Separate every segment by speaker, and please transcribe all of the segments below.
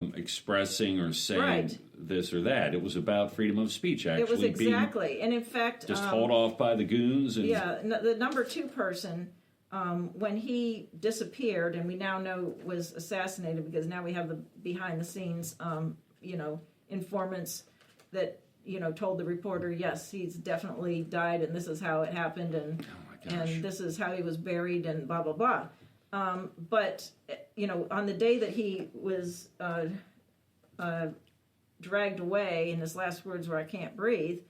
Speaker 1: expressing or saying
Speaker 2: Right.
Speaker 1: this or that. It was about freedom of speech, actually.
Speaker 2: It was exactly. And in fact...
Speaker 1: Just hauled off by the goons. And,
Speaker 2: yeah, the number 2 person, when he disappeared, and we now know was assassinated because now we have the behind-the-scenes, informants that, told the reporter, yes, he's definitely died, and this is how it happened, and this is how he was buried, and blah, blah, blah. But, on the day that he was dragged away, and his last words were, "I can't breathe,"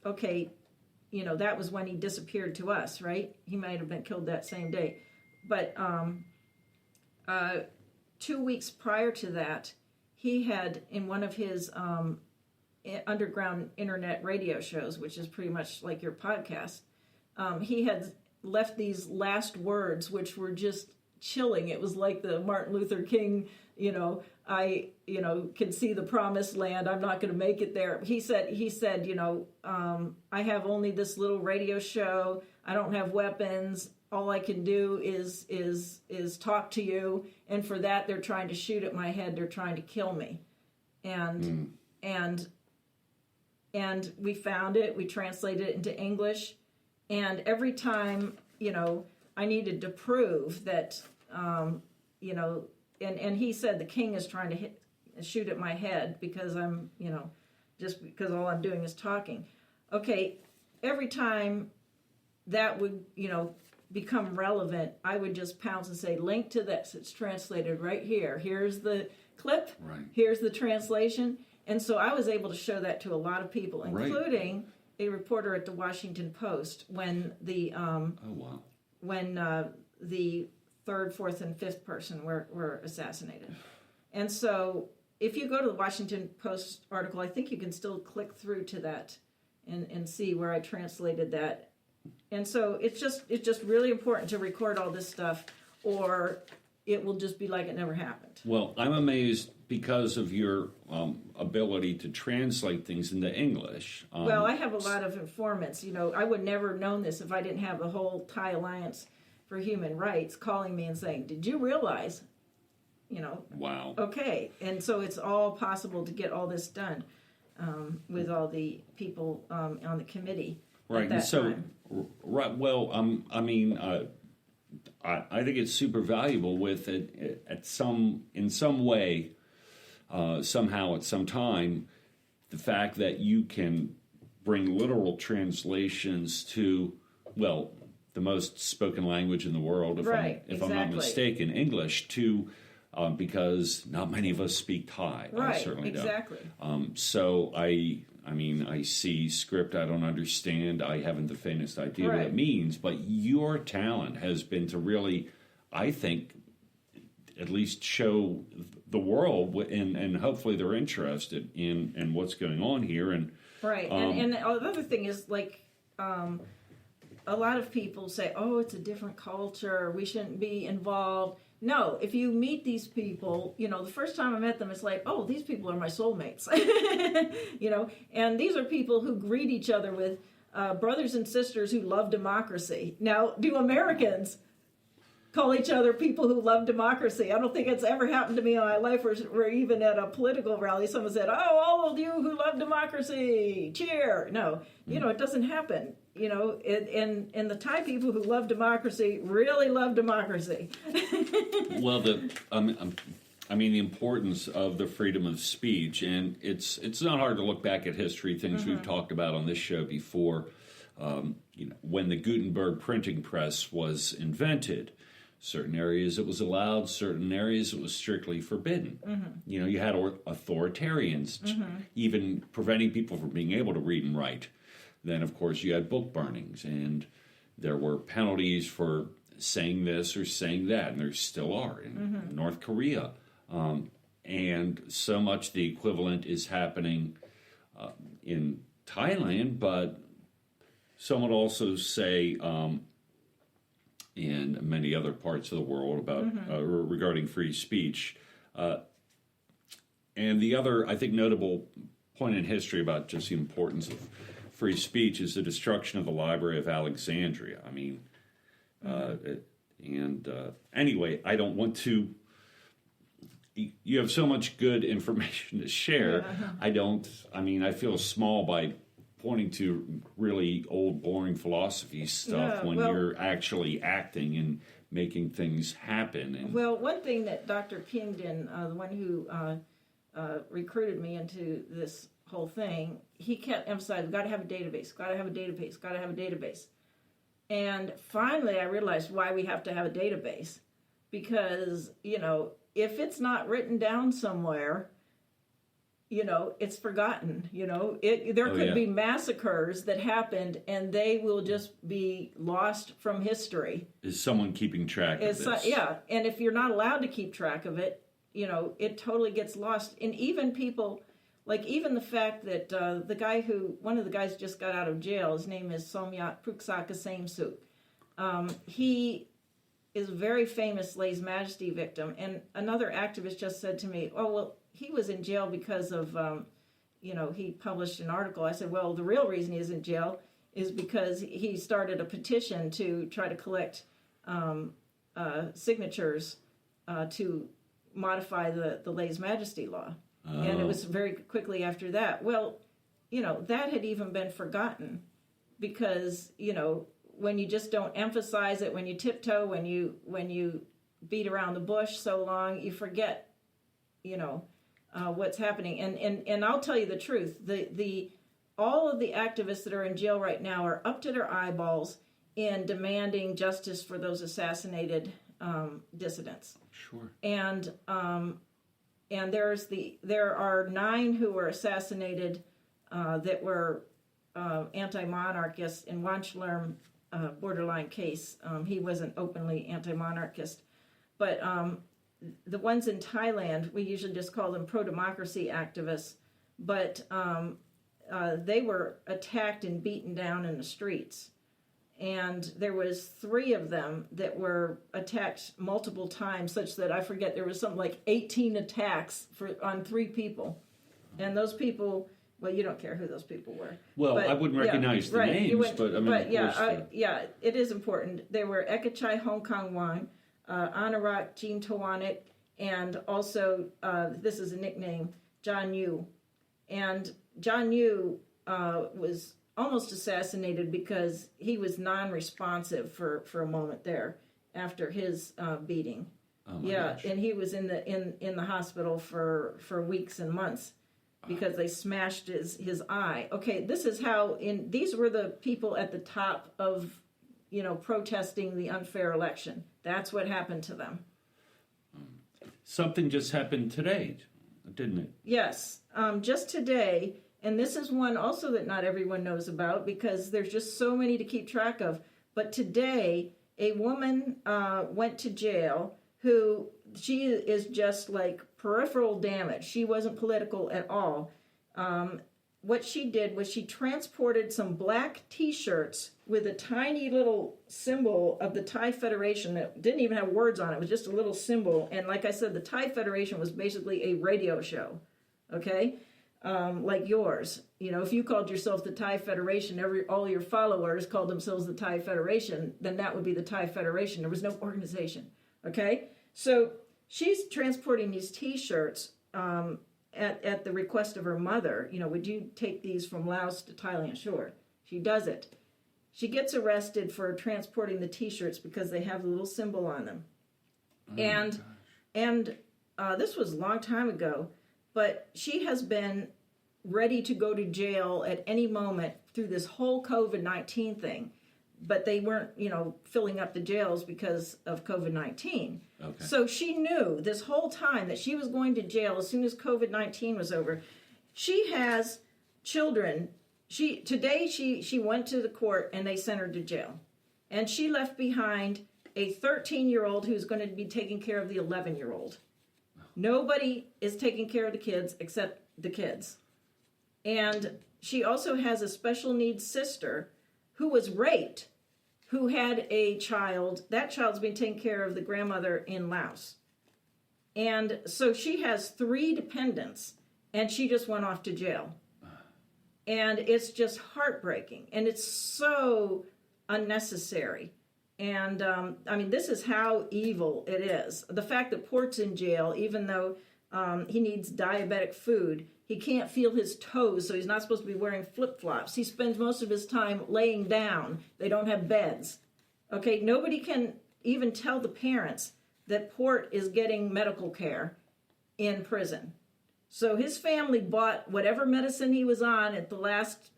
Speaker 2: okay, that was when he disappeared to us, right? He might have been killed that same day. But 2 weeks prior to that, he had, in one of his underground internet radio shows, which is pretty much like your podcast, he had left these last words, which were just chilling. It was like the Martin Luther King, I, can see the promised land. I'm not going to make it there. He said, I have only this little radio show. I don't have weapons. All I can do is talk to you. And for that, they're trying to shoot at my head. They're trying to kill me. And we found it. We translated it into English. And every time, I needed to prove that, and he said the king is trying to shoot at my head because I'm, just because all I'm doing is talking. Okay, every time that would, become relevant, I would just pounce and say, link to this. It's translated right here. Here's the clip. Right. Here's the translation. And so I was able to show that to a lot of people, including a reporter at the Washington Post when the the 3rd, 4th, and 5th person were assassinated. And so if you go to the Washington Post article, I think you can still click through to that and see where I translated that. And so it's just really important to record all this stuff, or it will just be like it never happened.
Speaker 1: Well, I'm amazed because of your ability to translate things into English.
Speaker 2: Well, I have a lot of informants. I would never have known this if I didn't have the whole Thai Alliance for Human Rights calling me and saying, "Did you realize?"
Speaker 1: Wow.
Speaker 2: Okay, and so it's all possible to get all this done with all the people on the committee.
Speaker 1: Right,
Speaker 2: at that
Speaker 1: and so
Speaker 2: time.
Speaker 1: Right. Well, I think it's super valuable with it in some way, somehow at some time, the fact that you can bring literal translations to, well, the most spoken language in the world, if I'm not mistaken, English, to because not many of us speak Thai.
Speaker 2: Right,
Speaker 1: I certainly
Speaker 2: exactly.
Speaker 1: don't. So I see script I don't understand. I haven't the faintest idea what it means. But your talent has been to really, I think, at least show the world, and hopefully they're interested in what's going on here. And
Speaker 2: right, and the other thing is like. A lot of people say, "Oh, it's a different culture. We shouldn't be involved." No, if you meet these people, the first time I met them, it's like, "Oh, these people are my soulmates," And these are people who greet each other with brothers and sisters who love democracy. Now, do Americans call each other people who love democracy? I don't think it's ever happened to me in my life where even at a political rally, someone said, "Oh, all of you who love democracy, cheer." No, it doesn't happen. And the Thai people who love democracy really love democracy.
Speaker 1: Well, the importance of the freedom of speech, and it's not hard to look back at history, things we've talked about on this show before. When the Gutenberg printing press was invented, certain areas it was allowed, certain areas it was strictly forbidden. You had authoritarians even preventing people from being able to read and write. Then, of course, you had book burnings, and there were penalties for saying this or saying that, and there still are in North Korea. And so much the equivalent is happening in Thailand, but some would also say in many other parts of the world about regarding free speech. And the other, I think, notable point in history about just the importance of free speech is the destruction of the Library of Alexandria. And anyway, I don't want to. You have so much good information to share. I feel small by pointing to really old, boring philosophy stuff when you're actually acting and making things happen. And
Speaker 2: one thing that Dr. Kingdon, the one who recruited me into this whole thing, he kept emphasizing, got to have a database, got to have a database, got to have a database. And finally, I realized why we have to have a database. Because, if it's not written down somewhere, it's forgotten. There could be massacres that happened, and they will just be lost from history.
Speaker 1: Is someone keeping track of this?
Speaker 2: Yeah, and if you're not allowed to keep track of it, it totally gets lost. And even people, like even the fact that one of the guys just got out of jail, his name is Somyat Pruksaka Samesuk. He is a very famous lèse majesty victim. And another activist just said to me, oh, well, he was in jail because of, he published an article. I said, well, the real reason he's in jail is because he started a petition to try to collect signatures to modify the lèse majesty law. Oh. And it was very quickly after that. Well, that had even been forgotten because, when you just don't emphasize it, when you tiptoe, when you beat around the bush so long, you forget, what's happening. And I'll tell you the truth. All of the activists that are in jail right now are up to their eyeballs in demanding justice for those assassinated dissidents.
Speaker 1: Sure.
Speaker 2: And there are 9 who were assassinated that were anti-monarchists in Wanchlerm. Borderline case. He wasn't openly anti-monarchist. But the ones in Thailand, we usually just call them pro-democracy activists, but they were attacked and beaten down in the streets. And there was 3 of them that were attacked multiple times, such that I forget, there was something like 18 attacks on 3 people. And those people... Well, you don't care who those people were.
Speaker 1: Well, but, I wouldn't recognize the names, but I mean,
Speaker 2: but it is important. They were Ekachai Hong Kong Wang, Anarak Jean Tawanik, and also, this is a nickname, John Yu. And John Yu was almost assassinated because he was non-responsive for a moment there after his beating.
Speaker 1: Oh my gosh.
Speaker 2: And he was in the hospital for weeks and months. Because they smashed his eye. Okay, this is how these were the people at the top of, protesting the unfair election. That's what happened to them.
Speaker 1: Something just happened today, didn't it?
Speaker 2: Yes, just today, and this is one also that not everyone knows about because there's just so many to keep track of. But today, a woman went to jail who she is just like peripheral damage. She wasn't political at all. What she did was she transported some black T-shirts with a tiny little symbol of the Thai Federation that didn't even have words on it. It was just a little symbol. And like I said, the Thai Federation was basically a radio show, okay? Like yours. If you called yourself the Thai Federation, all your followers called themselves the Thai Federation, then that would be the Thai Federation. There was no organization, okay? So she's transporting these T-shirts at the request of her mother. Would you take these from Laos to Thailand? Sure. She does it. She gets arrested for transporting the T-shirts because they have a little symbol on them. Oh, and this was a long time ago, but she has been ready to go to jail at any moment through this whole COVID-19 thing. But they weren't, filling up the jails because of COVID-19. Okay. So she knew this whole time that she was going to jail as soon as COVID-19 was over. She has children. Today she went to the court and they sent her to jail. And she left behind a 13-year-old who's going to be taking care of the 11-year-old. Nobody is taking care of the kids except the kids. And she also has a special needs sister who was raped, who had a child. That child's being taken care of the grandmother in Laos. And so she has 3 dependents, and she just went off to jail. And it's just heartbreaking, and it's so unnecessary. And, I mean, this is how evil it is. The fact that Port's in jail, even though he needs diabetic food, he can't feel his toes, so he's not supposed to be wearing flip-flops. He spends most of his time laying down. They don't have beds. Okay, nobody can even tell the parents that Port is getting medical care in prison. So his family bought whatever medicine he was on at the last,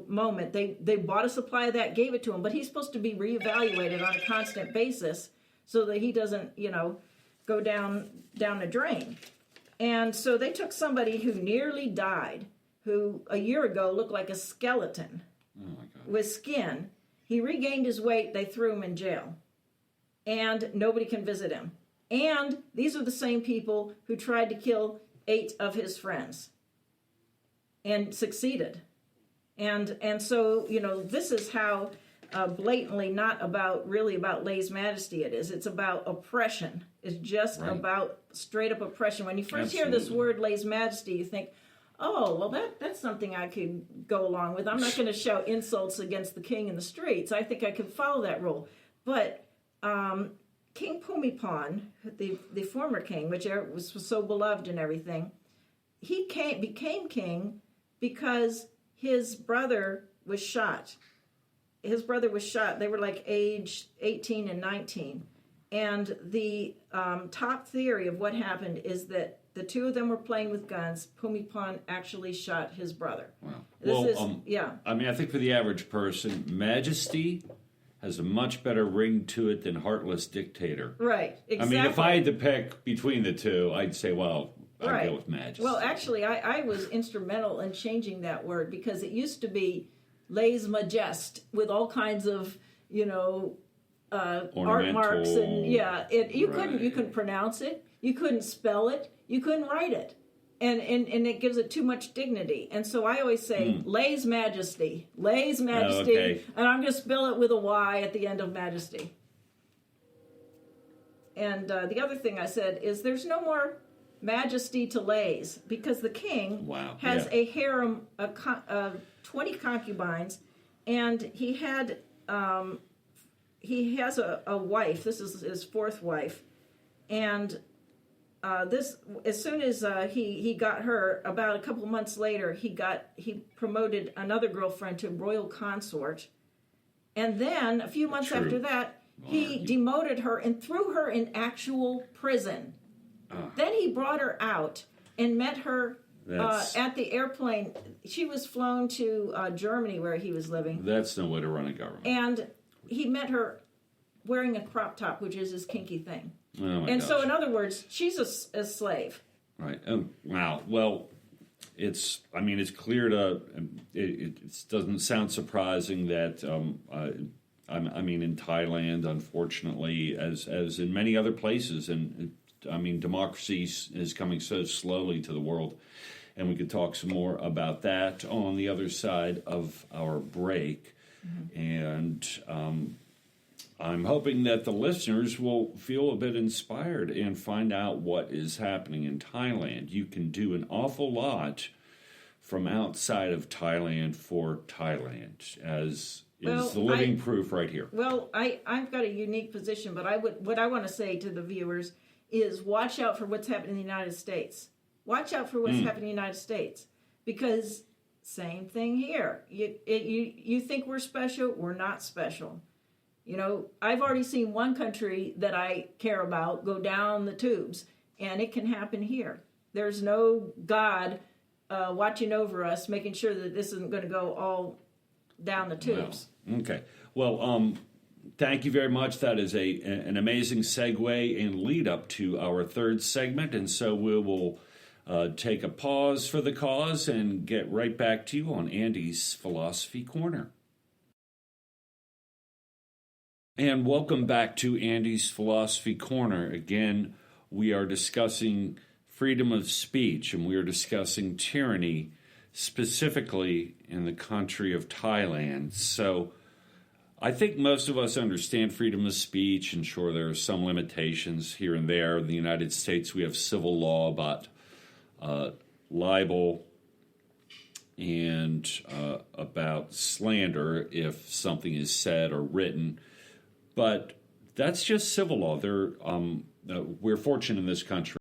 Speaker 2: moment. They bought a supply of that, gave it to him, but he's supposed to be reevaluated on a constant basis so that he doesn't, go down the drain. And so they took somebody who nearly died, who a year ago looked like a skeleton with skin. He regained his weight. They threw him in jail. And nobody can visit him. And these are the same people who tried to kill 8 of his friends and succeeded. And so, this is how blatantly not about Lay's Majesty it is. It's about oppression. It's just about straight up oppression. When you first hear this word Lay's Majesty, you think, oh, well, that's something I could go along with. I'm not going to shout insults against the king in the streets. I think I could follow that rule. But King Bhumibol, the former king, which was so beloved and everything, he became king because his brother was shot. His brother was shot. They were like age 18 and 19. And the top theory of what happened is that the two of them were playing with guns. Bhumibol actually shot his brother.
Speaker 1: Wow. I mean, I think for the average person, majesty has a much better ring to it than heartless dictator.
Speaker 2: Right, exactly.
Speaker 1: I mean, if I had to pick between the two, I'd say, well, I'd go with majesty.
Speaker 2: Well, actually, I was instrumental in changing that word because it used to be Lèse Majesté with all kinds of, art marks and you couldn't pronounce it, you couldn't spell it, you couldn't write it, and it gives it too much dignity. And so I always say Lèse Majesté, and I'm going to spell it with a Y at the end of Majesty. And the other thing I said is there's no more majesty to Lèse because the king has a harem of 20 concubines, and he has a wife. This is his 4th wife, and this as soon as he got her, about a couple months later, he promoted another girlfriend to royal consort, and then a few months after that, he demoted her and threw her in actual prison. Then he brought her out and met her at the airplane. She was flown to Germany where he was living.
Speaker 1: That's no way to run a government.
Speaker 2: And he met her wearing a crop top, which is his kinky thing.
Speaker 1: Oh my
Speaker 2: and
Speaker 1: gosh.
Speaker 2: So, in other words, she's a slave.
Speaker 1: Right. Wow. Well, it's clear to, it doesn't sound surprising that, in Thailand, unfortunately, as in many other places, and democracy is coming so slowly to the world, and we could talk some more about that on the other side of our break. Mm-hmm. And I'm hoping that the listeners will feel a bit inspired and find out what is happening in Thailand. You can do an awful lot from outside of Thailand for Thailand, as is the living proof right here.
Speaker 2: Well, I've got a unique position, but what I want to say to the viewers is watch out for what's happening in the United States. Watch out for what's happening in the United States, because same thing here. You think we're special? We're not special. I've already seen one country that I care about go down the tubes, and it can happen here. There's no God watching over us, making sure that this isn't going to go all down the tubes.
Speaker 1: Well, okay. Well, thank you very much. That is an amazing segue and lead up to our third segment, and so we will take a pause for the cause and get right back to you on Andy's Philosophy Corner. And welcome back to Andy's Philosophy Corner. Again, we are discussing freedom of speech, and we are discussing tyranny, specifically in the country of Thailand. So I think most of us understand freedom of speech, and sure, there are some limitations here and there. In the United States, we have civil law about libel and about slander if something is said or written But that's just civil law. We're fortunate in this country